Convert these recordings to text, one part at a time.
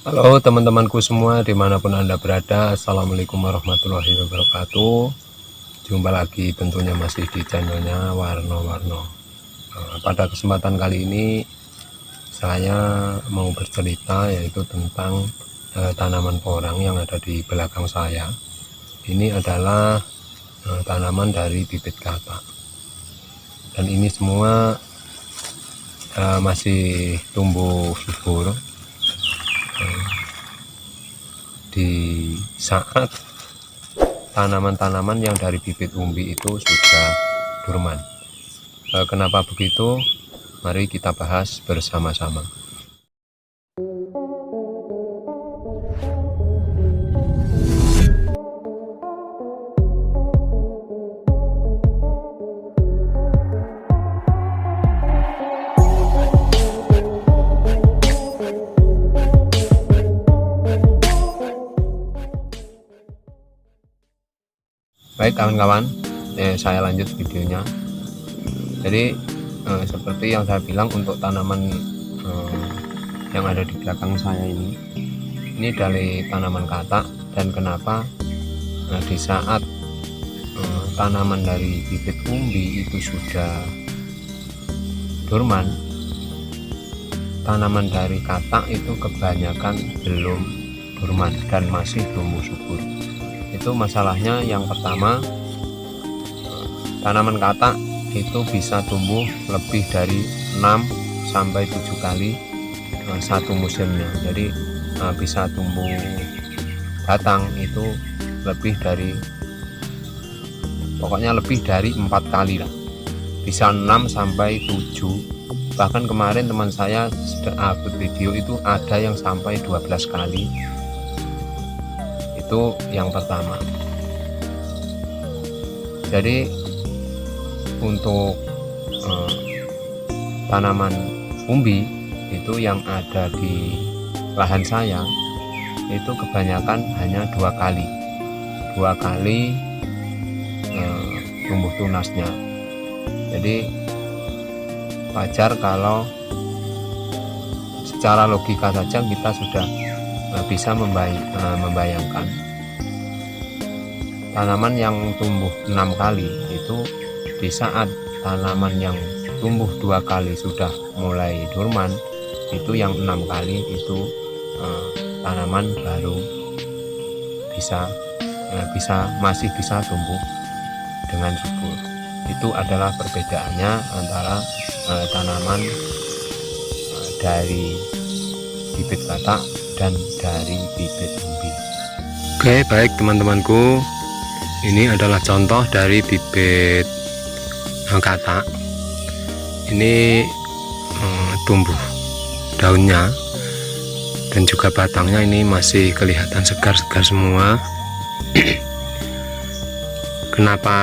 Halo teman-temanku semua dimanapun Anda berada, Assalamualaikum warahmatullahi wabarakatuh. Jumpa lagi tentunya masih di channelnya Warno-Warno. Pada kesempatan kali ini saya mau bercerita yaitu tentang tanaman porang yang ada di belakang saya. Ini adalah tanaman dari bibit katak, dan ini semua masih tumbuh subur di saat tanaman-tanaman yang dari bibit umbi itu sudah dorman. Kenapa begitu? Mari kita bahas bersama-sama. Baik kawan-kawan, saya lanjut videonya. Jadi seperti yang saya bilang, untuk tanaman yang ada di belakang saya ini dari tanaman katak. Dan kenapa di saat tanaman dari bibit umbi itu sudah dorman, tanaman dari katak itu kebanyakan belum dorman dan masih tumbuh subur. Itu masalahnya. Yang pertama, tanaman katak itu bisa tumbuh lebih dari 6 sampai 7 kali satu musimnya. Jadi bisa tumbuh batang itu lebih dari, pokoknya lebih dari 4 kali lah, bisa 6 sampai 7. Bahkan kemarin teman saya sudah upload video itu ada yang sampai 12 kali. Itu yang pertama. Jadi untuk tanaman umbi itu yang ada di lahan saya itu kebanyakan hanya 2 kali tumbuh tunasnya. Jadi wajar kalau secara logika saja kita sudah bisa membayangkan tanaman yang tumbuh 6 kali itu, di saat tanaman yang tumbuh 2 kali sudah mulai dorman, itu yang 6 kali itu tanaman baru masih bisa tumbuh dengan subur. Itu adalah perbedaannya antara tanaman dari bibit katak dan dari bibit umbi. Oke, baik teman-temanku, ini adalah contoh dari bibit katak. Ini tumbuh daunnya dan juga batangnya ini masih kelihatan segar-segar semua. Kenapa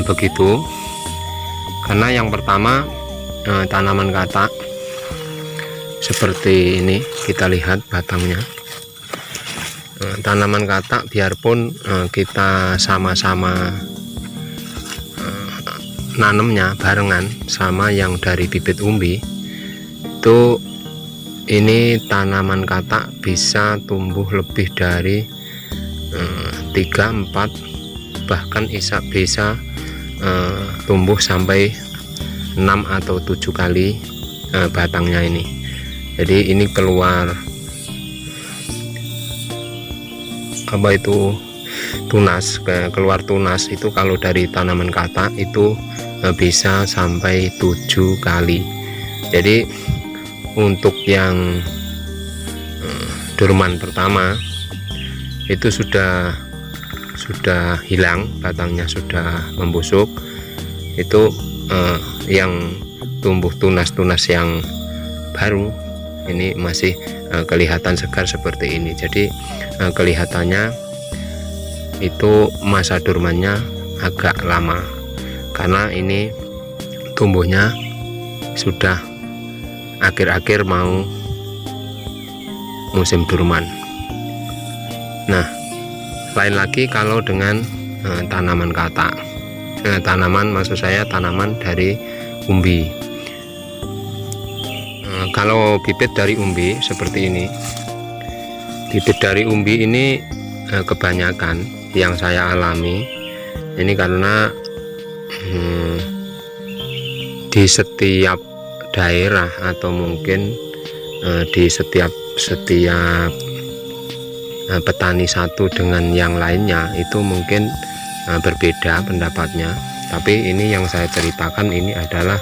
begitu? Karena yang pertama, tanaman katak seperti ini, kita lihat batangnya. Tanaman katak biarpun kita sama-sama nanemnya barengan sama yang dari bibit umbi, itu ini tanaman katak bisa tumbuh lebih dari 3, 4, bahkan bisa tumbuh sampai 6 atau 7 kali batangnya ini. Jadi ini keluar keluar tunas itu kalau dari tanaman katak itu bisa sampai 7 kali. Jadi untuk yang dorman pertama itu sudah hilang, batangnya sudah membusuk. Itu yang tumbuh tunas-tunas yang baru ini masih kelihatan segar seperti ini. Jadi kelihatannya itu masa dormannya agak lama, karena ini tumbuhnya sudah akhir-akhir mau musim dorman. Nah, lain lagi kalau dengan tanaman katak, maksud saya tanaman dari umbi. Kalau bibit dari umbi seperti ini, bibit dari umbi ini kebanyakan yang saya alami ini karena di setiap daerah atau mungkin di setiap petani satu dengan yang lainnya itu mungkin berbeda pendapatnya. Tapi ini yang saya ceritakan ini adalah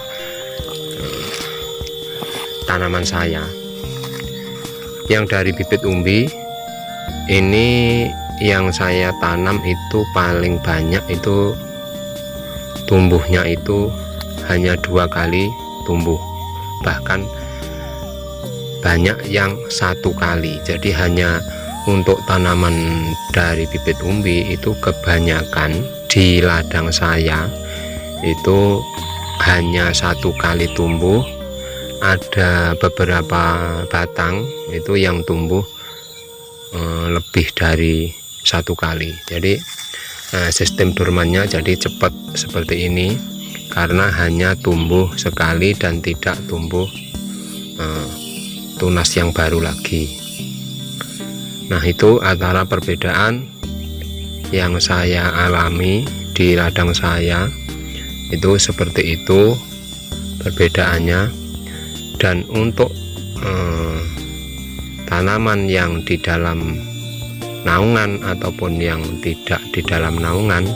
tanaman saya yang dari bibit umbi. Ini yang saya tanam itu paling banyak itu tumbuhnya itu hanya 2 kali tumbuh, bahkan banyak yang 1 kali. Jadi hanya untuk tanaman dari bibit umbi itu kebanyakan di ladang saya itu hanya 1 kali tumbuh. Ada beberapa batang itu yang tumbuh lebih dari 1 kali. Jadi sistem dormannya jadi cepat seperti ini karena hanya tumbuh sekali dan tidak tumbuh tunas yang baru lagi. Nah, itu antara perbedaan yang saya alami di ladang saya itu seperti itu perbedaannya. Dan untuk tanaman yang di dalam naungan ataupun yang tidak di dalam naungan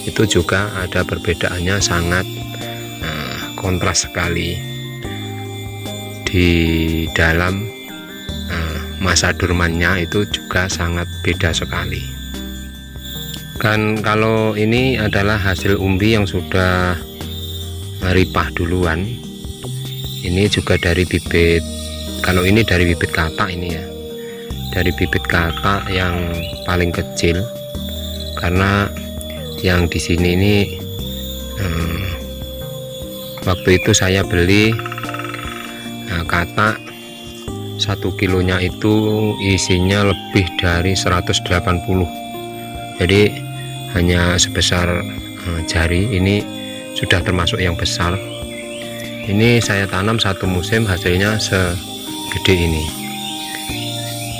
itu juga ada perbedaannya, sangat kontras sekali. Di dalam masa dormannya itu juga sangat beda sekali. Kan kalau ini adalah hasil umbi yang sudah ripah duluan. Ini juga dari bibit, kalau ini dari bibit katak ini ya, dari bibit katak yang paling kecil, karena yang di sini ini waktu itu saya beli katak 1 kilonya itu isinya lebih dari 180, jadi hanya sebesar jari. Ini sudah termasuk yang besar. Ini saya tanam 1 musim hasilnya segede ini.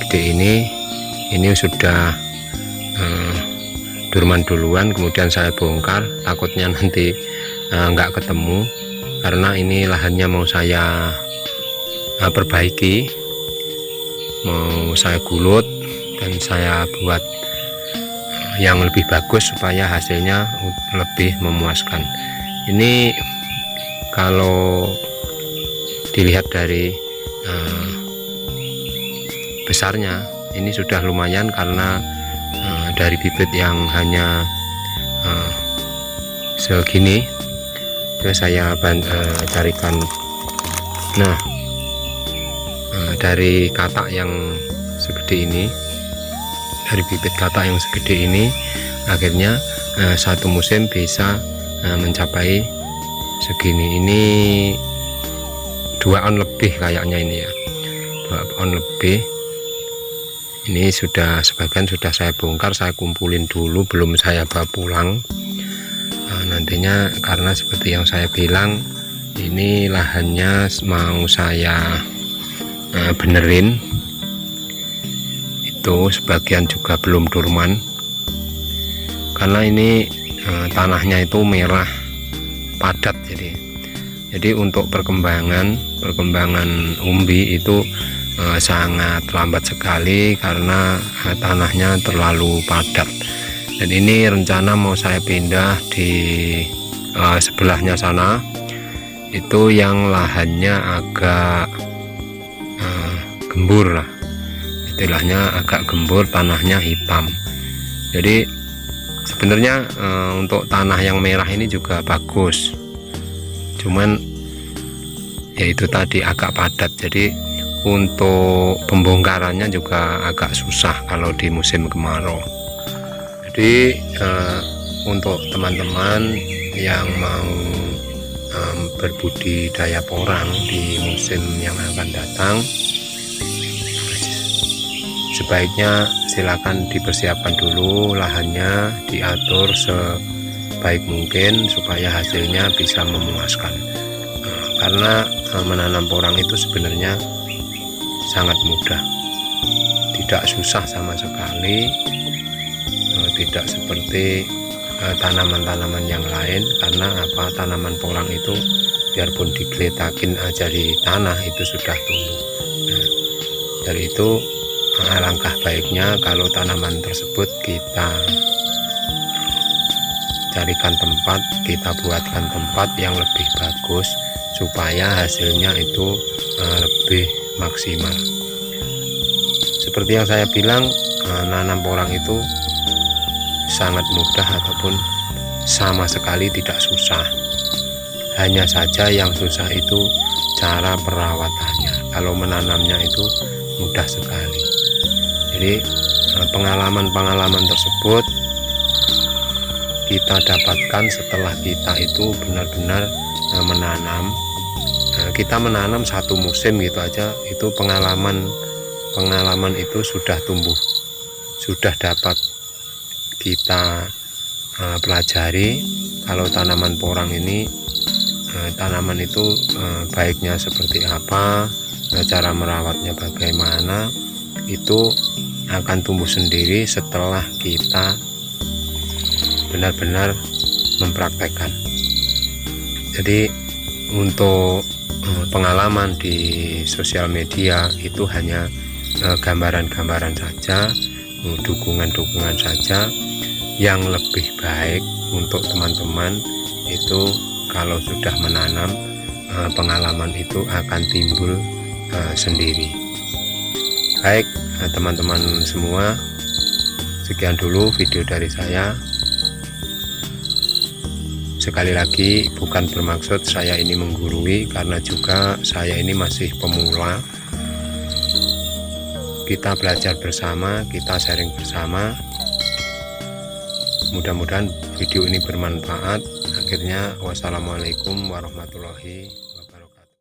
Gede ini sudah dorman duluan, kemudian saya bongkar, takutnya nanti nggak ketemu, karena ini lahannya mau saya perbaiki, mau saya gulut dan saya buat yang lebih bagus supaya hasilnya lebih memuaskan. Ini kalau dilihat dari besarnya ini sudah lumayan, karena dari bibit yang hanya segini saya carikan. Nah, dari katak yang segede ini, dari bibit katak yang segede ini, akhirnya 1 musim bisa mencapai segini. Ini 2 on lebih kayaknya ini ya, 2 on lebih. Ini sudah sebagian sudah saya bongkar, saya kumpulin dulu, belum saya bawa pulang. Nantinya karena seperti yang saya bilang, ini lahannya mau saya benerin. Itu sebagian juga belum dorman, karena ini tanahnya itu merah padat. Jadi untuk perkembangan umbi itu sangat lambat sekali karena tanahnya terlalu padat. Dan ini rencana mau saya pindah di sebelahnya sana, itu yang lahannya agak gembur lah, istilahnya agak gembur, tanahnya hitam. Jadi sebenarnya untuk tanah yang merah ini juga bagus, cuman ya itu tadi agak padat, jadi untuk pembongkarannya juga agak susah kalau di musim kemarau. Jadi untuk teman-teman yang mau berbudidaya porang di musim yang akan datang, sebaiknya silakan dipersiapkan dulu lahannya, diatur sebaik mungkin supaya hasilnya bisa memuaskan. karena menanam porang itu sebenarnya sangat mudah, tidak susah sama sekali, tidak seperti tanaman-tanaman yang lain. Karena tanaman porang itu biarpun digeletakin aja di tanah itu sudah tumbuh. Nah, dari itu alangkah baiknya kalau tanaman tersebut kita carikan tempat, kita buatkan tempat yang lebih bagus supaya hasilnya itu lebih maksimal. Seperti yang saya bilang, nanam porang itu sangat mudah ataupun sama sekali tidak susah. Hanya saja yang susah itu cara perawatannya. Kalau menanamnya itu mudah sekali. Jadi pengalaman-pengalaman tersebut kita dapatkan setelah kita itu benar-benar menanam. Kita menanam satu musim gitu aja, itu pengalaman itu sudah tumbuh, sudah dapat kita pelajari kalau tanaman porang ini, tanaman itu baiknya seperti apa, cara merawatnya bagaimana, itu akan tumbuh sendiri setelah kita benar-benar mempraktekkan. Jadi untuk pengalaman di sosial media itu hanya gambaran-gambaran saja, dukungan-dukungan saja. Yang lebih baik untuk teman-teman itu kalau sudah menanam, pengalaman itu akan timbul sendiri. Baik teman-teman semua, sekian dulu video dari saya. Sekali lagi bukan bermaksud saya ini menggurui, karena juga saya ini masih pemula. Kita belajar bersama, kita sharing bersama. Mudah-mudahan video ini bermanfaat. Akhirnya wassalamualaikum warahmatullahi wabarakatuh.